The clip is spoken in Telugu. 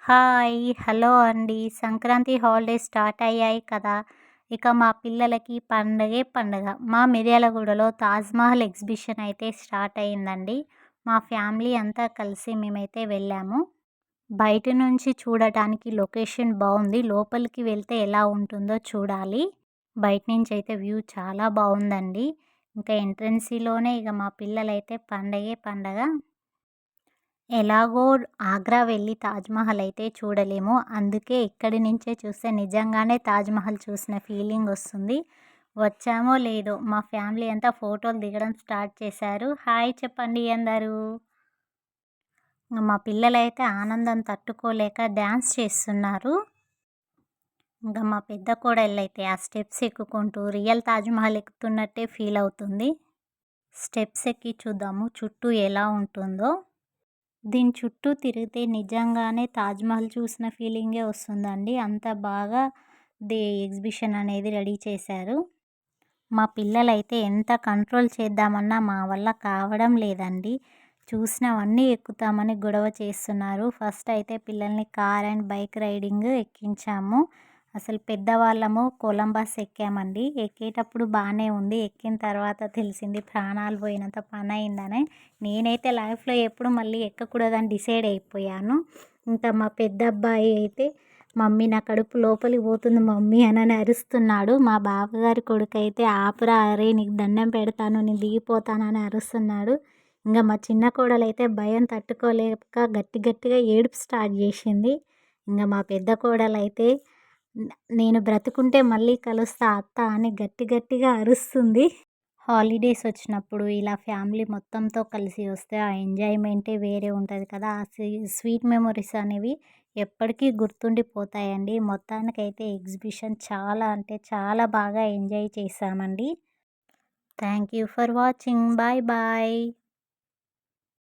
హాయ్! హలో అండి. సంక్రాంతి హాలిడేస్ స్టార్ట్ అయ్యాయి కదా! ఇక మా పిల్లలకి పండగే పండగ. మా మిర్యాలగూడలో తాజ్‌మహల్ ఎగ్జిబిషన్ అయితే స్టార్ట్ అయిందండి. మా ఫ్యామిలీ అంతా కలిసి మేమైతే వెళ్ళాము. బయట నుంచి చూడటానికి లొకేషన్ బావుంది. లోపలికి వెళ్తే ఎలా ఉంటుందో చూడాలి. బయట నుంచి అయితే వ్యూ చాలా బావుందండి. ఇంకా ఎంట్రన్సీలోనే ఇక మా పిల్లలైతే పండగే పండగ. ఎలాగో ఆగ్రా వెళ్ళి తాజ్‌మహల్ అయితే చూడలేము. అందుకే ఇక్కడి నుంచే చూస్తే నిజంగానే తాజ్‌మహల్ చూసిన ఫీలింగ్ వస్తుంది. వచ్చామో లేదో మా ఫ్యామిలీ అంతా ఫోటోలు దిగడం స్టార్ట్ చేశారు. హాయ్ చెప్పండి అందరూ. మా పిల్లలైతే ఆనందం తట్టుకోలేక డ్యాన్స్ చేస్తున్నారు. ఇంకా మా పెద్ద కోడలైతే ఆ స్టెప్స్ ఎక్కుకుంటూ రియల్ తాజ్‌మహల్ ఎక్కుతున్నట్టే ఫీల్ అవుతుంది. స్టెప్స్ ఎక్కి చూద్దాము చుట్టూ ఎలా ఉంటుందో. దీని చుట్టూ తిరిగితే నిజంగానే తాజ్‌మహల్ చూసిన ఫీలింగే వస్తుందండి. అంత బాగా ఎగ్జిబిషన్ అనేది రెడీ చేశారు. మా పిల్లలైతే ఎంత కంట్రోల్ చేద్దామన్నా మా వల్ల కావడం లేదండి. చూసినవన్నీ ఎక్కుతామని గొడవ చేస్తున్నారు. ఫస్ట్ అయితే పిల్లల్ని కార్ అండ్ బైక్ రైడింగ్ ఎక్కించాము. అసలు పెద్దవాళ్ళము కొలంబస్ ఎక్కామండి. ఎక్కేటప్పుడు బానే ఉంది. ఎక్కిన తర్వాత తెలిసింది ప్రాణాలు పోయినంత పనయిందని. నేనైతే లైఫ్‌లో ఎప్పుడు మళ్ళీ ఎక్కకూడదని డిసైడ్ అయిపోయాను. ఇంకా మా పెద్ద అబ్బాయి అయితే మమ్మీ నా కడుపు లోపలికి పోతుంది మమ్మీ అనని అరుస్తున్నాడు. మా బావగారి కొడుకైతే ఆపురా అరేయ్ నీకు దండం పెడతాను నేను దిగిపోతానని అరుస్తున్నాడు. ఇంక మా చిన్న కోడలైతే భయం తట్టుకోలేక గట్టి గట్టిగా ఏడుపు స్టార్ట్ చేసింది. ఇంక మా పెద్ద కోడలైతే నేను బ్రతికుంటే మళ్ళీ కలుస్తా అత్త అని గట్టి గట్టిగా అరుస్తుంది. హాలిడేస్ వచ్చినప్పుడు ఇలా ఫ్యామిలీ మొత్తంతో కలిసి వస్తే ఆ ఎంజాయ్‌మెంటే వేరే ఉంటది కదా! ఆ స్వీట్ మెమోరీస్ అనేవి ఎప్పటికీ గుర్తుండిపోతాయండి. మొత్తానికైతే ఎగ్జిబిషన్ చాలా అంటే చాలా బాగా ఎంజాయ్ చేశామండి. Thank you for watching. Bye bye.